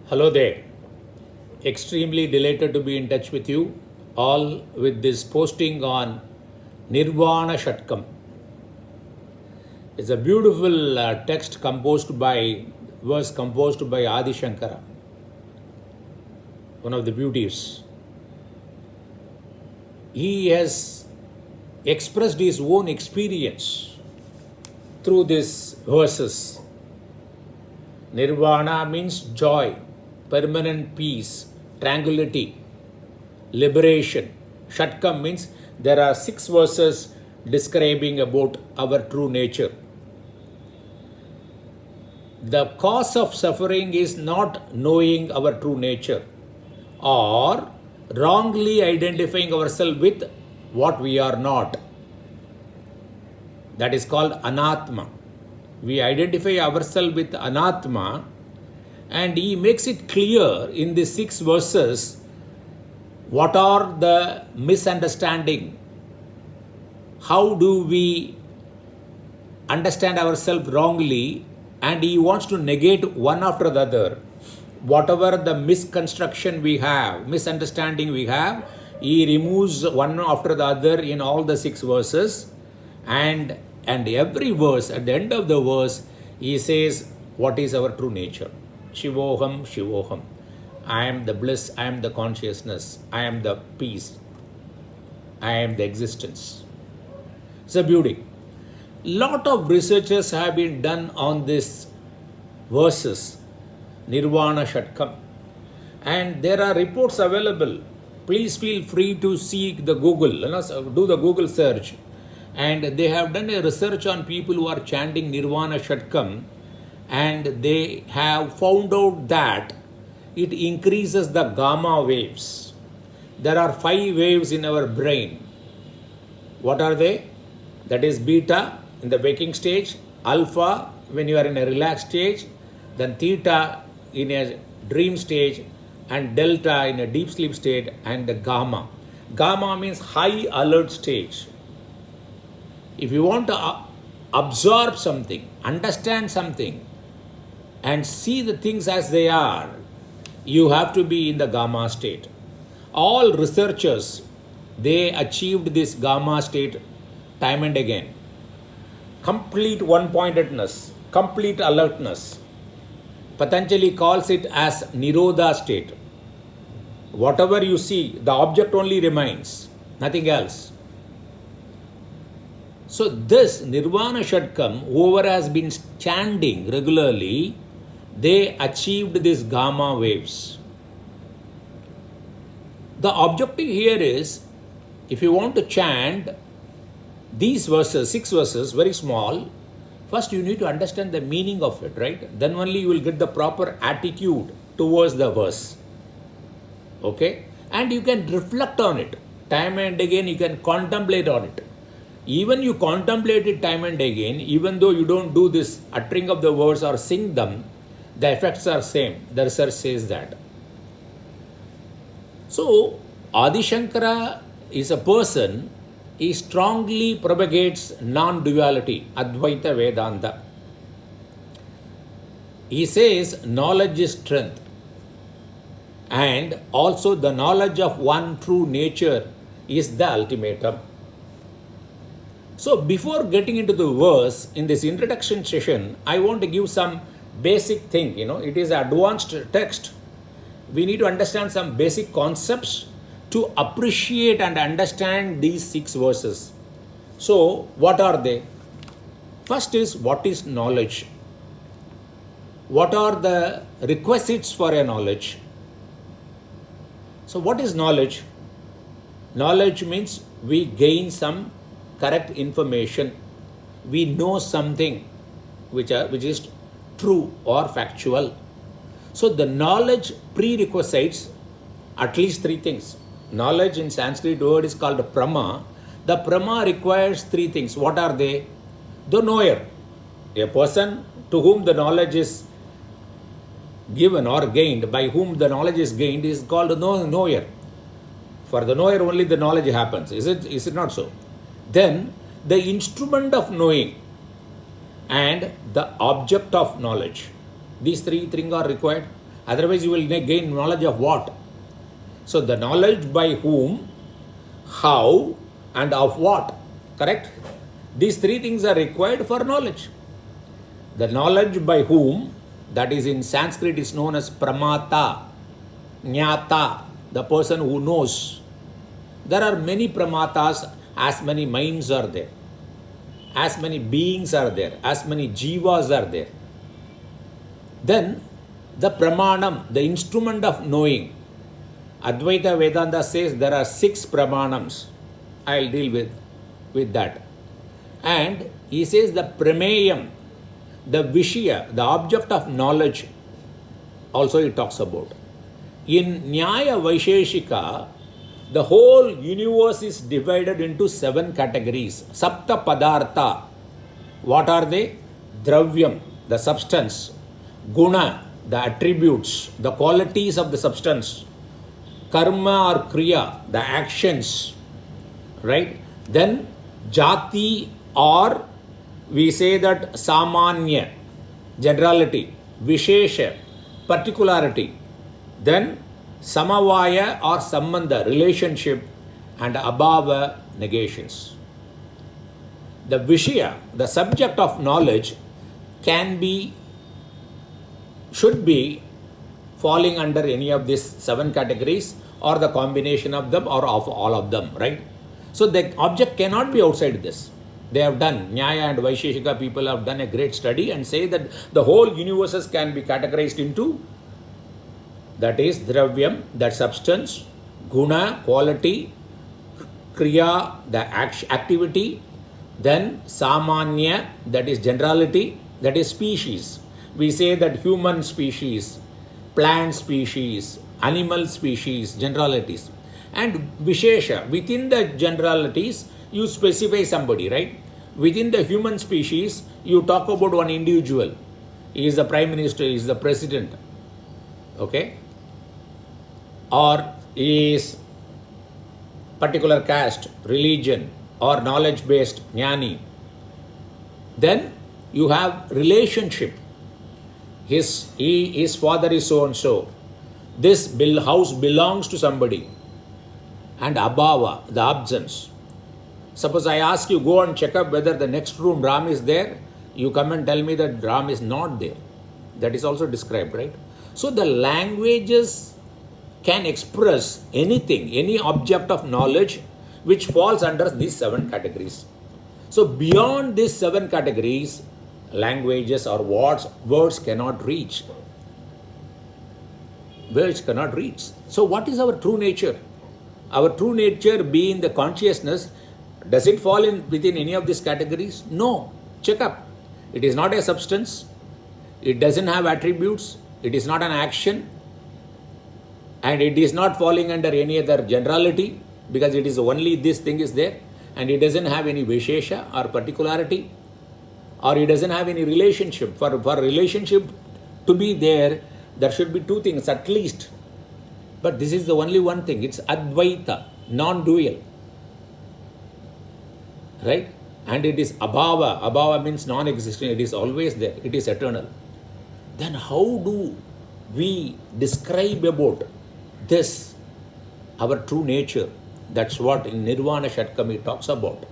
Hello there. Extremely delighted to be in touch with you all with this posting on Nirvana Shatkam. It's a beautiful verse composed by Adi Shankara, one of the beauties. He has expressed his own experience through these verses. Nirvana means joy, permanent peace, tranquility, liberation. Shatkam means there are 6 verses describing about our true nature. The cause of suffering is not knowing our true nature or wrongly identifying ourselves with what we are not. That is called anatma. We identify ourselves with anatma, and he makes it clear in the 6 verses what are the misunderstanding. How do we understand ourselves wrongly? And he wants to negate one after the other. Whatever the misconstruction we have, misunderstanding we have, he removes one after the other in all the 6 verses. And every verse, at the end of the verse, he says, what is our true nature? Shivoham, Shivoham. I am the bliss, I am the consciousness, I am the peace, I am the existence. It's a beauty. Lot of researches have been done on this verses, Nirvana Shatkam. And there are reports available. Please feel free to seek the Google, do the Google search. And they have done a research on people who are chanting Nirvana Shatkam, and they have found out that it increases the gamma waves. There are 5 waves in our brain. What are they? That is beta in the waking stage, alpha when you are in a relaxed stage, then theta in a dream stage, and delta in a deep sleep state, and the gamma. Gamma means high alert stage. If you want to absorb something, understand something, and see the things as they are, you have to be in the gamma state. All researchers, they achieved this gamma state time and again. Complete one-pointedness, complete alertness. Patanjali calls it as Nirodha state. Whatever you see, the object only remains, nothing else. So this Nirvana Shatkam, whoever has been chanting regularly, they achieved these gamma waves. The objective here is, if you want to chant these verses, 6 verses, very small, first you need to understand the meaning of it, right? Then only you will get the proper attitude towards the verse. Okay? And you can reflect on it. Time and again you can contemplate on it. Even you contemplate it time and again, even though you don't do this uttering of the words or sing them, the effects are same. The research says that. So, Adi Shankara is a person, he strongly propagates non-duality, Advaita Vedanta. He says knowledge is strength, and also the knowledge of one true nature is the ultimatum. So before getting into the verse, in this introduction session, I want to give some basic thing, it is an advanced text. We need to understand some basic concepts to appreciate and understand these 6 verses. So what are they? First is, what is knowledge? What are the requisites for a knowledge? So what is knowledge? Knowledge means we gain some correct information. We know something which is true or factual. So the knowledge prerequisites at least 3 things. Knowledge in Sanskrit word is called prama. The prama requires 3 things. What are they? The knower. A person to whom the knowledge is given or gained, by whom the knowledge is gained, is called a knower. For the knower only the knowledge happens. Is it not so? Then the instrument of knowing and the object of knowledge. These 3 things are required. Otherwise, you will gain knowledge of what? So, the knowledge by whom, how, and of what. Correct? These three things are required for knowledge. The knowledge by whom, that is in Sanskrit is known as pramata, jnata, the person who knows. There are many pramatas, as many minds are there, as many beings are there, as many jivas are there. Then the pramanam, the instrument of knowing. Advaita Vedanta says there are 6 pramanams. I'll deal with that. And he says the prameyam, the vishya, the object of knowledge, also he talks about. In Nyaya Vaisheshika, the whole universe is divided into 7 categories. Sapta Padartha. What are they? Dravyam, the substance. Guna, the attributes, the qualities of the substance. Karma or Kriya, the actions. Right? Then Jati, or we say that Samanya, generality. Vishesha, particularity. Then Samavaya or Sambandha, relationship, and Abhava, negations. The Vishya, the subject of knowledge, should be falling under any of these 7 categories, or the combination of them, or of all of them, right? So the object cannot be outside this. They have done, Nyaya and Vaisheshika people have done a great study and say that the whole universes can be categorized into, that is Dravyam, that substance, Guna, quality, Kriya, the activity, then Samanya, that is generality, that is species. We say that human species, plant species, animal species, generalities. And Vishesha, within the generalities, you specify somebody, right? Within the human species, you talk about one individual. He is the Prime Minister, he is the President. Okay? Or he is particular caste, religion, or knowledge-based jnani. Then you have relationship. His father is so-and-so. This house belongs to somebody. And abhava, the absence. Suppose I ask you, go and check up whether the next room Ram is there. You come and tell me that Ram is not there. That is also described, right? So the languages can express anything, any object of knowledge which falls under these 7 categories. So beyond these 7 categories, languages or words cannot reach. Words cannot reach. So what is our true nature? Our true nature being the consciousness, does it fall within any of these categories? No. Check up. It is not a substance. It doesn't have attributes. It is not an action. And it is not falling under any other generality, because it is only this thing is there. And it doesn't have any vishesha or particularity. Or it doesn't have any relationship. For relationship to be there should be 2 things at least. But this is the only one thing. It's Advaita, non-dual. Right? And it is Abhava. Abhava means non-existent. It is always there. It is eternal. Then how do we describe about this, our true nature? That's what in Nirvana Shatkam he talks about.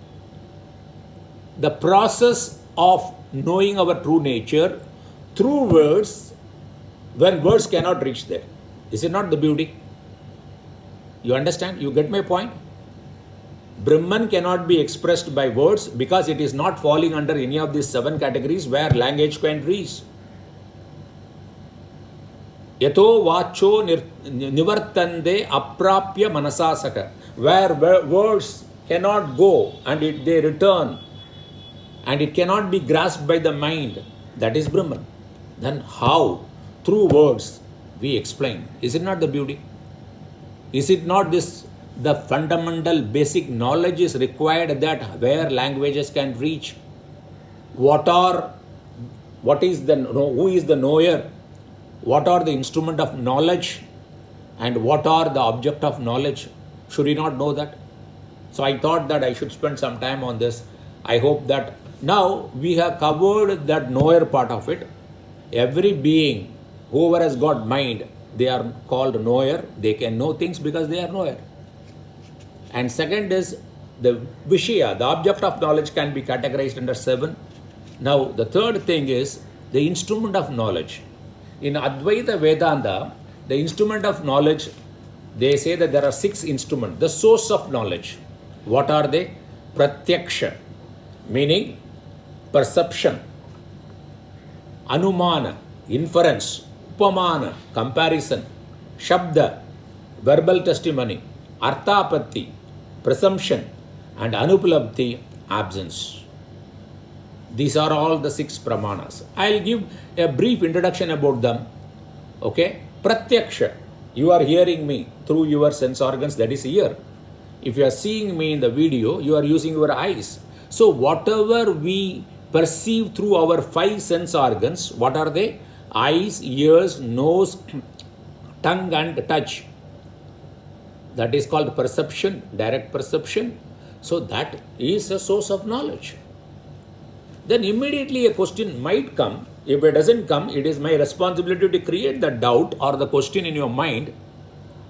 The process of knowing our true nature through words, when words cannot reach there. Is it not the beauty? You understand? You get my point? Brahman cannot be expressed by words because it is not falling under any of these 7 categories where language can reach. Yato vacho nivartande aprapya manasasaka. Where words cannot go and they return and it cannot be grasped by the mind, that is Brahman. Then how? Through words we explain. Is it not the beauty? Is it not this, the fundamental basic knowledge is required that where languages can reach? Who is the knower? What are the instrument of knowledge? And what are the object of knowledge? Should we not know that? So I thought that I should spend some time on this. I hope that now we have covered that knower part of it. Every being Whoever has got mind, they are called knower. They can know things because they are knower. And second is the Vishaya, the object of knowledge can be categorized under 7. Now the third thing is the instrument of knowledge. In Advaita Vedanta, the instrument of knowledge, they say that there are 6 instruments. The source of knowledge. What are they? Pratyaksha, meaning perception. Anumana, inference. Upamana, comparison. Shabda, verbal testimony. Arthapatti, presumption. And Anupalabdhi, absence. These are all the 6 pramanas. I'll give a brief introduction about them. Okay? Pratyaksha, you are hearing me through your sense organs, that is ear. If you are seeing me in the video, you are using your eyes. So whatever we perceive through our 5 sense organs, what are they? Eyes, ears, nose, tongue and touch. That is called perception, direct perception. So that is a source of knowledge. Then immediately a question might come. If it doesn't come, it is my responsibility to create the doubt or the question in your mind.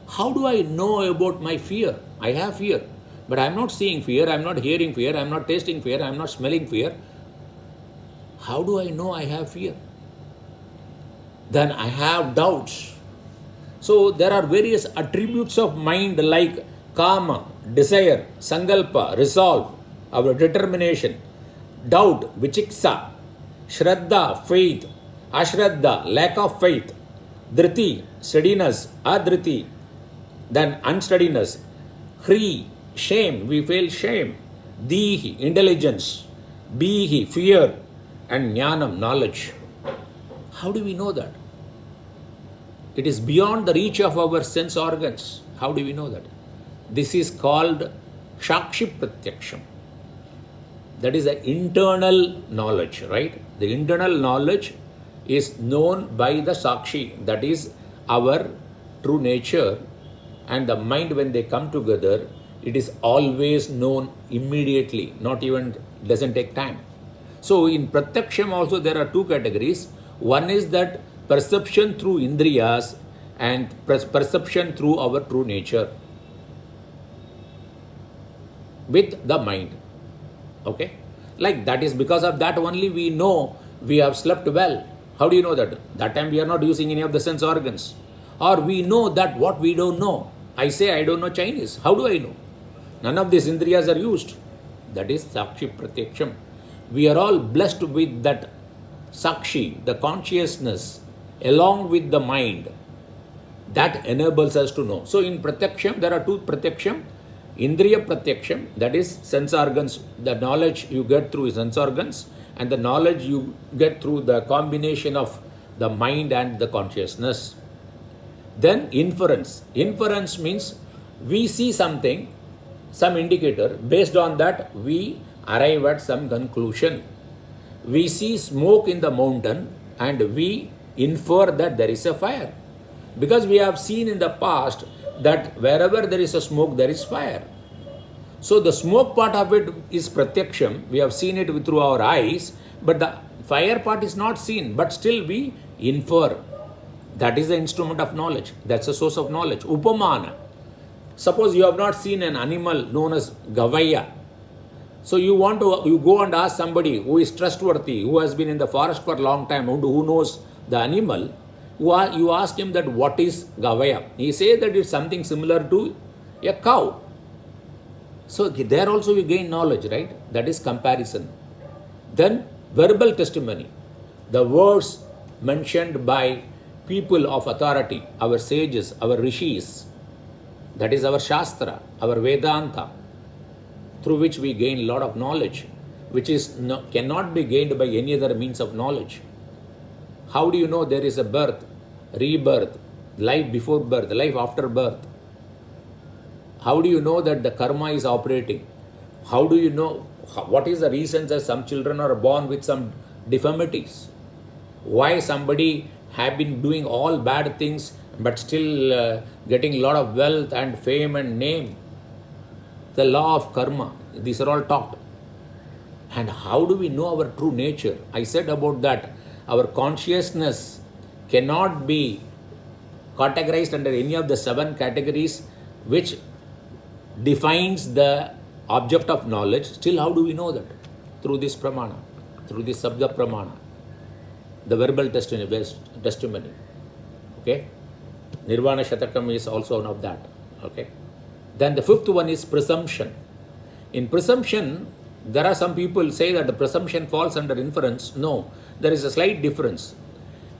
How do I know about my fear? I have fear, but I am not seeing fear, I am not hearing fear, I am not tasting fear, I am not smelling fear. How do I know I have fear? Then I have doubts. So there are various attributes of mind like kama, desire, sankalpa, resolve, our determination, doubt, vichiksa, shraddha, faith, ashraddha, lack of faith, dhriti, steadiness, adhriti, then unsteadiness, hri, shame, we feel shame, dihi, intelligence, bihi, fear, and jnanam, knowledge. How do we know that? It is beyond the reach of our sense organs. How do we know that? This is called Shakshi Pratyaksham. That is the internal knowledge, right? The internal knowledge is known by the Sakshi, that is our true nature, and the mind, when they come together, it is always known immediately, not even, doesn't take time. So in Pratyaksham also there are 2 categories. One is that perception through Indriyas and perception through our true nature with the mind. Okay? Like that is because of that only we know we have slept well. How do you know that? That time we are not using any of the sense organs. Or we know that what we don't know. I say I don't know Chinese. How do I know? None of these Indriyas are used. That is Sakshi Pratyaksham. We are all blessed with that Sakshi, the consciousness, along with the mind. That enables us to know. So in Pratyaksham, there are 2 Pratyaksham. Indriya Pratyaksham, that is sense organs, the knowledge you get through sense organs, and the knowledge you get through the combination of the mind and the consciousness. Then inference. Inference means we see something, some indicator, based on that we arrive at some conclusion. We see smoke in the mountain and we infer that there is a fire. Because we have seen in the past that wherever there is a smoke, there is fire. So the smoke part of it is pratyaksham. We have seen it through our eyes, but the fire part is not seen, but still we infer. That is the instrument of knowledge. That's the source of knowledge. Upamana. Suppose you have not seen an animal known as gavaya. So you go and ask somebody who is trustworthy, who has been in the forest for a long time, who knows the animal. You ask him that what is gavaya. He says that it's something similar to a cow. So there also you gain knowledge, right? That is comparison. Then verbal testimony. The words mentioned by people of authority, our sages, our rishis. That is our Shastra, our Vedanta, through which we gain a lot of knowledge, which cannot be gained by any other means of knowledge. How do you know there is a birth, rebirth, life before birth, life after birth? How do you know that the karma is operating? How do you know what is the reason that some children are born with some deformities? Why somebody have been doing all bad things but still getting a lot of wealth and fame and name? The law of karma, these are all taught. And how do we know our true nature? I said about that, our consciousness cannot be categorized under any of the 7 categories which defines the object of knowledge, still how do we know that? Through this pramana, through this sabda pramana, the verbal testimony. Okay? Nirvana Shatkam is also one of that. Okay? Then the 5th one is presumption. In presumption, there are some people say that the presumption falls under inference. No, there is a slight difference.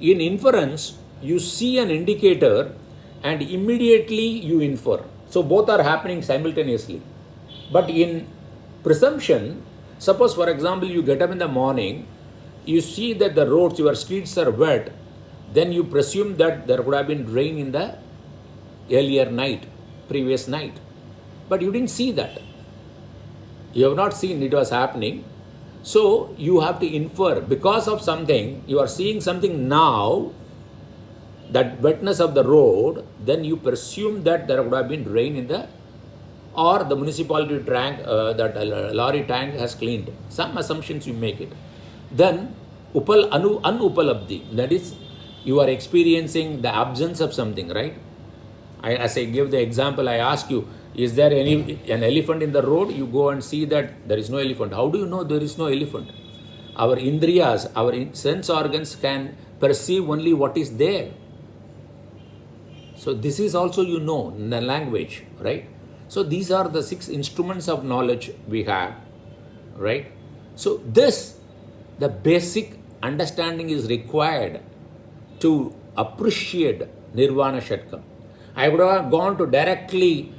In inference, you see an indicator and immediately you infer. So both are happening simultaneously. But in presumption, suppose for example you get up in the morning, you see that the roads, your streets are wet, then you presume that there would have been rain in the earlier night, previous night. But you didn't see that. You have not seen it was happening. So you have to infer because of something, you are seeing something now, that wetness of the road, then you presume that there would have been rain in the, or the municipality tank, that lorry tank has cleaned. Some assumptions you make it. Then anupalabdhi, that is, you are experiencing the absence of something, right? As I give the example, I ask you, is there an elephant in the road? You go and see that there is no elephant. How do you know there is no elephant? Our indriyas, our sense organs can perceive only what is there. So this is also, you know, in the language, right? So these are the 6 instruments of knowledge we have, right? So this, the basic understanding is required to appreciate Nirvana Shatkam. I would have gone to directly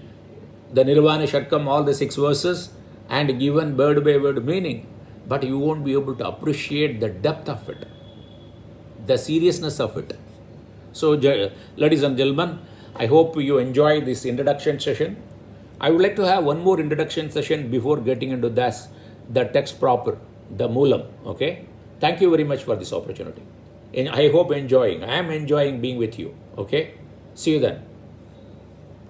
the Nirvana Shatkam, all the 6 verses, and given word by word meaning, but you won't be able to appreciate the depth of it, the seriousness of it. So, ladies and gentlemen, I hope you enjoy this introduction session. I would like to have one more introduction session before getting into this, the text proper, the moolam. Okay. Thank you very much for this opportunity. And I hope enjoying. I am enjoying being with you. Okay. See you then.